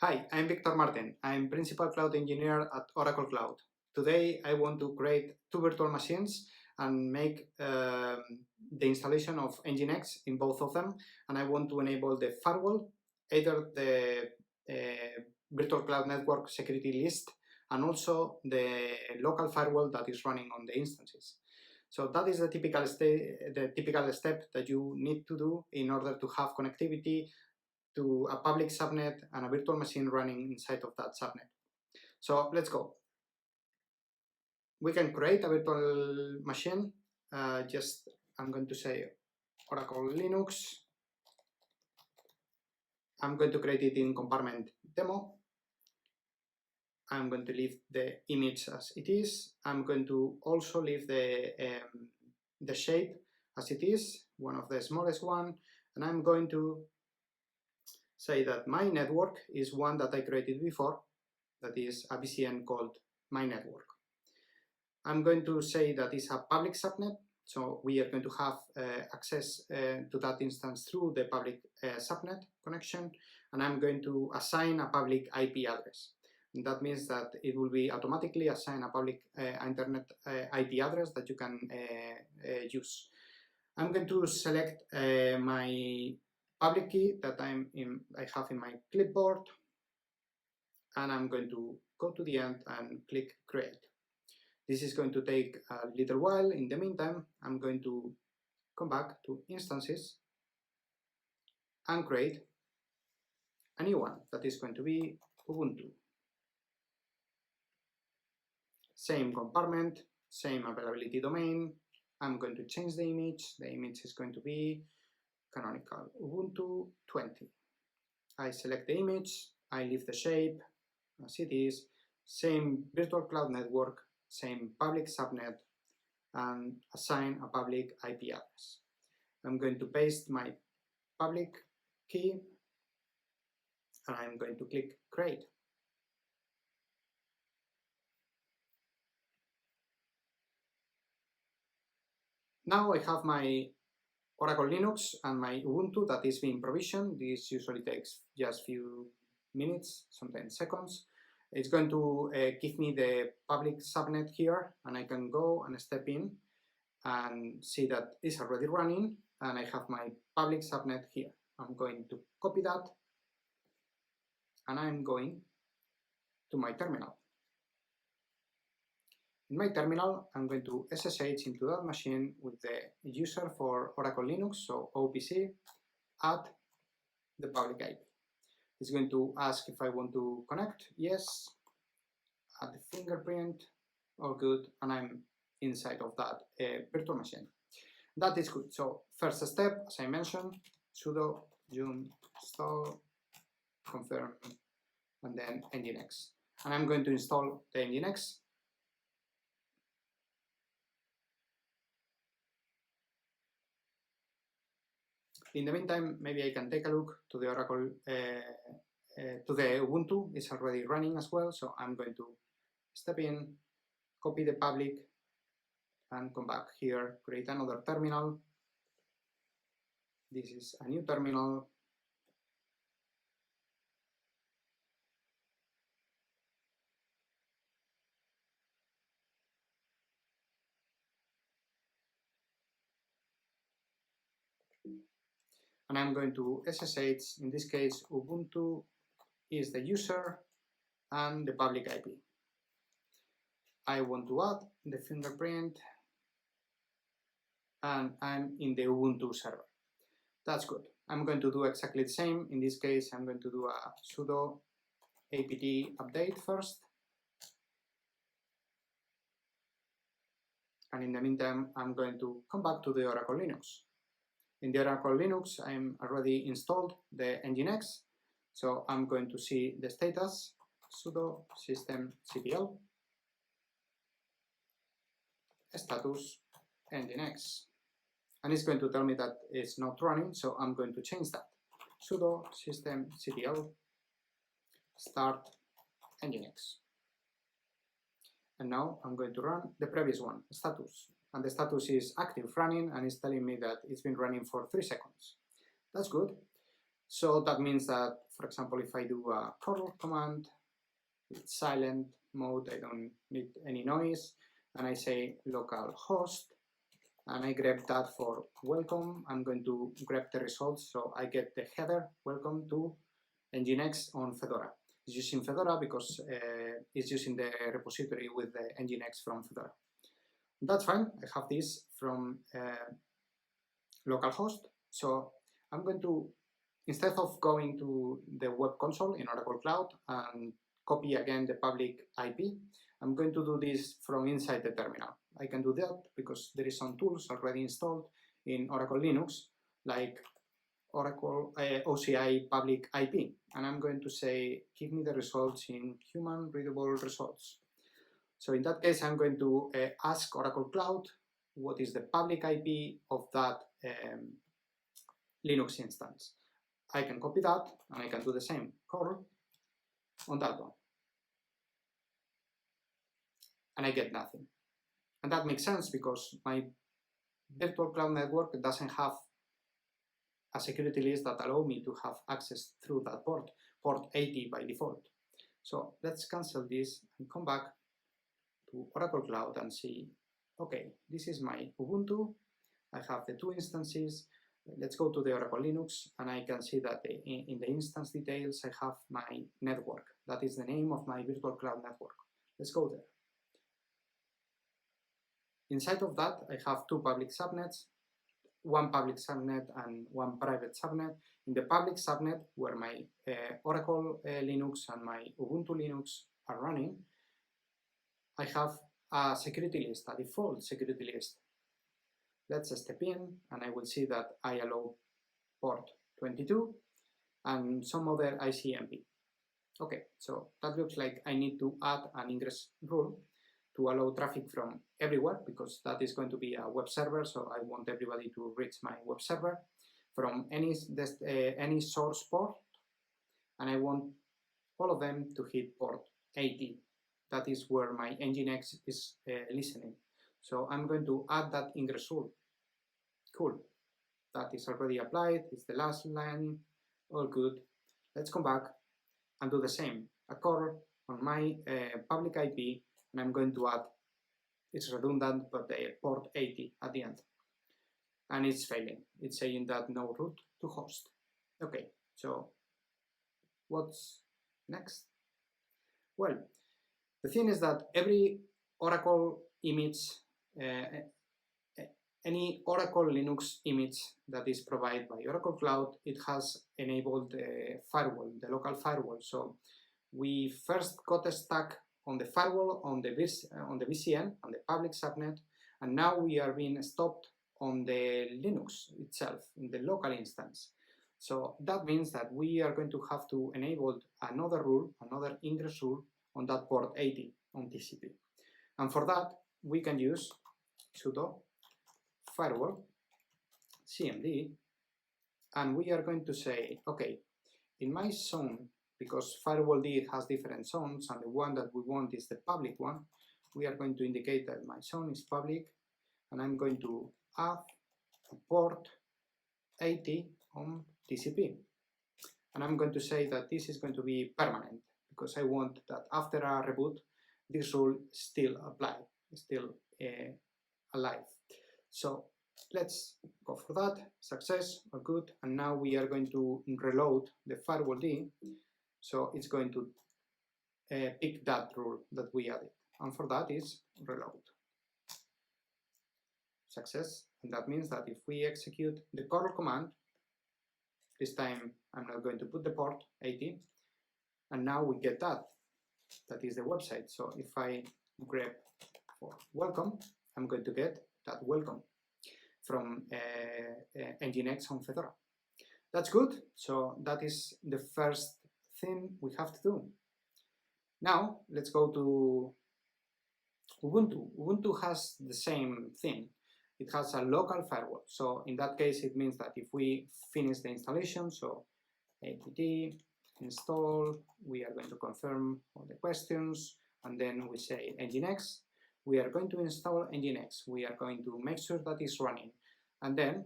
Hi, I'm Victor Martin. I'm Principal Cloud Engineer at Oracle Cloud. Today I want to create two virtual machines and make the installation of Nginx in both of them, and I want to enable the firewall, either the virtual cloud network security list and also the local firewall that is running on the instances. So that is the typical step that you need to do in order to have connectivity to a public subnet and a virtual machine running inside of that subnet. So let's go. We can create a virtual machine. I'm going to say Oracle Linux. I'm going to create it in compartment demo. I'm going to leave the image as it is. I'm going to also leave the shape as it is, one of the smallest one, and I'm going to say that my network is one that I created before, that is a VCN called my network. I'm going to say that it's a public subnet, so we are going to have access to that instance through the public subnet connection, and I'm going to assign a public IP address. And that means that it will be automatically assign a public internet IP address that you can use. I'm going to select my public key that I have in my clipboard, and I'm going to go to the end and click create. This is going to take a little while. In the meantime, I'm going to come back to instances and create a new one that is going to be Ubuntu. Same compartment, same availability domain. I'm going to change the image. The image is going to be canonical Ubuntu 20. I select the image, I leave the shape as it is, same virtual cloud network, same public subnet, and assign a public IP address. I'm going to paste my public key, and I'm going to click create. Now I have my Oracle Linux and my Ubuntu that is being provisioned. This usually takes just a few minutes, sometimes seconds. It's going to give me the public subnet here, and I can go and step in and see that it's already running, and I have my public subnet here. I'm going to copy that, and I'm going to my terminal. In my terminal, I'm going to SSH into that machine with the user for Oracle Linux, so OPC, add the public IP. It's going to ask if I want to connect. Yes. Add the fingerprint. All good. And I'm inside of that virtual machine. That is good. So first step, as I mentioned, sudo yum install confirm and then Nginx. And I'm going to install the Nginx. In the meantime, maybe I can take a look to the Oracle, to the Ubuntu. It's already running as well, so I'm going to step in, copy the public, and come back here, create another terminal. This is a new terminal. And I'm going to SSH, in this case, Ubuntu is the user and the public IP. I want to add the fingerprint, and I'm in the Ubuntu server. That's good. I'm going to do exactly the same. In this case, I'm going to do a sudo apt update first. And in the meantime, I'm going to come back to the Oracle Linux. In the Oracle Linux, I'm already installed the Nginx. So I'm going to see the status, sudo systemctl status Nginx. And it's going to tell me that it's not running, so I'm going to change that. Sudo systemctl start Nginx. And now I'm going to run the previous one, status. And the status is active running, and it's telling me that it's been running for 3 seconds. That's good. So that means that for example, if I do a curl command with silent mode, I don't need any noise, and I say localhost, and I grab that for welcome, I'm going to grab the results, so I get the header, welcome to Nginx on Fedora. It's using Fedora because it's using the repository with the Nginx from Fedora. That's fine, I have this from localhost, so I'm going to, instead of going to the web console in Oracle Cloud and copy again the public IP, I'm going to do this from inside the terminal. I can do that because there is some tools already installed in Oracle Linux, like Oracle OCI public IP, and I'm going to say, give me the results in human readable results. So in that case, I'm going to ask Oracle Cloud what is the public IP of that Linux instance. I can copy that and I can do the same curl on that one. And I get nothing. And that makes sense because my virtual cloud network doesn't have a security list that allow me to have access through that port 80 by default. So let's cancel this and come back to Oracle Cloud and see, okay, this is my Ubuntu. I have the two instances. Let's go to the Oracle Linux and I can see that in the instance details I have my network. That is the name of my virtual cloud network. Let's go there. Inside of that I have two public subnets, one public subnet and one private subnet. In the public subnet where my Oracle Linux and my Ubuntu Linux are running, I have a security list, a default security list. Let's step in and I will see that I allow port 22 and some other ICMP. Okay, so that looks like I need to add an ingress rule to allow traffic from everywhere because that is going to be a web server, so I want everybody to reach my web server from any source port, and I want all of them to hit port 80. That is where my Nginx is listening. So I'm going to add that ingress rule. Cool. That is already applied. It's the last line. All good. Let's come back and do the same. A curl on my public IP, and I'm going to add, it's redundant, but the port 80 at the end. And it's failing. It's saying that no route to host. Okay, so what's next? Well, the thing is that every Oracle image, any Oracle Linux image that is provided by Oracle Cloud, it has enabled the firewall, the local firewall. So we first got stuck on the firewall, on the VCN, on the public subnet, and now we are being stopped on the Linux itself, in the local instance. So that means that we are going to have to enable another rule, another ingress rule on that port 80 on TCP. And for that, we can use sudo firewall cmd, and we are going to say, okay, in my zone, because firewall D has different zones, and the one that we want is the public one, we are going to indicate that my zone is public, and I'm going to add a port 80 on TCP. And I'm going to say that this is going to be permanent, because I want that after a reboot, this rule still apply, still alive. So let's go for that. Success, or good. And now we are going to reload the firewall D. So it's going to pick that rule that we added. And for that is reload. Success. And that means that if we execute the curl command, this time I'm not going to put the port 80. And now we get that. That is the website. So if I grab for welcome, I'm going to get that welcome from Nginx on Fedora. That's good. So that is the first thing we have to do. Now let's go to Ubuntu. Ubuntu has the same thing. It has a local firewall. So in that case, it means that if we finish the installation, so apt install, we are going to confirm all the questions, and then we say Nginx. We are going to install Nginx. We are going to make sure that it's running. And then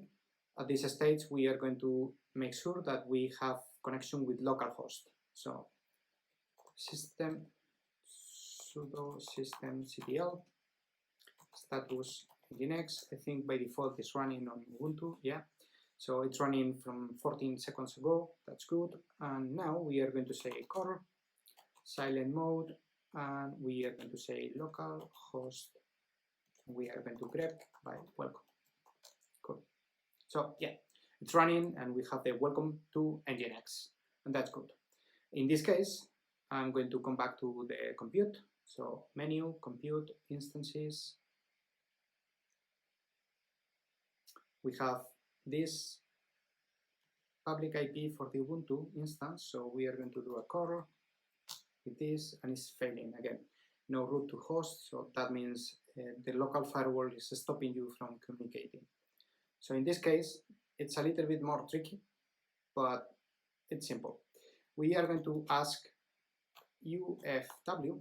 at this stage, we are going to make sure that we have connection with localhost. So system sudo systemctl status Nginx. I think by default it's running on Ubuntu. Yeah. So it's running from 14 seconds ago. That's good. And now we are going to say curl silent mode, and we are going to say localhost. We are going to grep by welcome. Cool. So yeah, it's running, and we have the welcome to Nginx, and that's good. In this case, I'm going to come back to the compute. So menu, compute, instances. We have this public IP for the Ubuntu instance, so we are going to do a curl with this, and it's failing again. No route to host, so that means the local firewall is stopping you from communicating. So in this case, it's a little bit more tricky, but it's simple. We are going to ask UFW,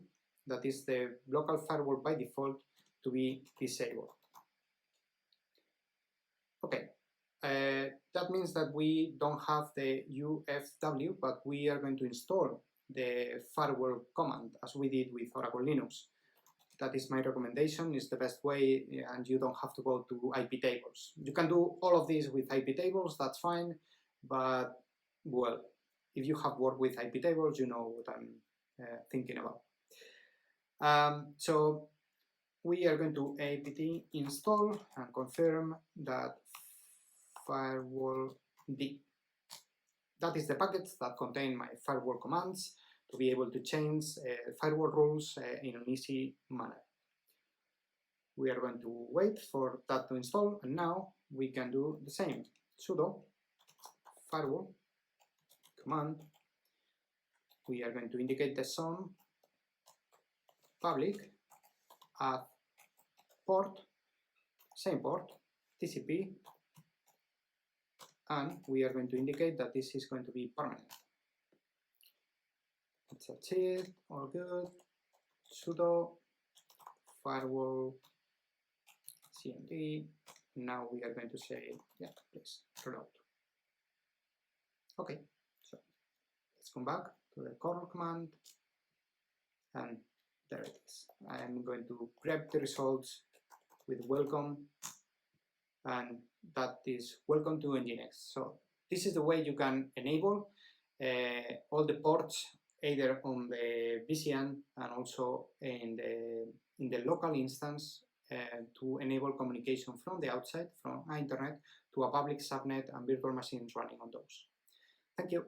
that is the local firewall by default, to be disabled. Okay, that means that we don't have the UFW, but we are going to install the firewall command as we did with Oracle Linux. That is my recommendation, is the best way, and you don't have to go to IP tables. You can do all of this with IP tables, that's fine, but well, if you have worked with IP tables, you know what I'm thinking about. So we are going to apt install and confirm that firewall D. That is the package that contain my firewall commands to be able to change firewall rules in an easy manner. We are going to wait for that to install, and now we can do the same. Sudo firewall command. We are going to indicate the zone public at port, same port, TCP, and we are going to indicate that this is going to be permanent. That's it, all good. Sudo firewall cmd. Now we are going to say, yeah, please reload. Okay, so let's come back to the curl command, and there it is. I'm going to grab the results with welcome, and that is welcome to Nginx. So this is the way you can enable all the ports, either on the VCN and also in the local instance, to enable communication from the outside, from internet, to a public subnet and virtual machines running on those. Thank you.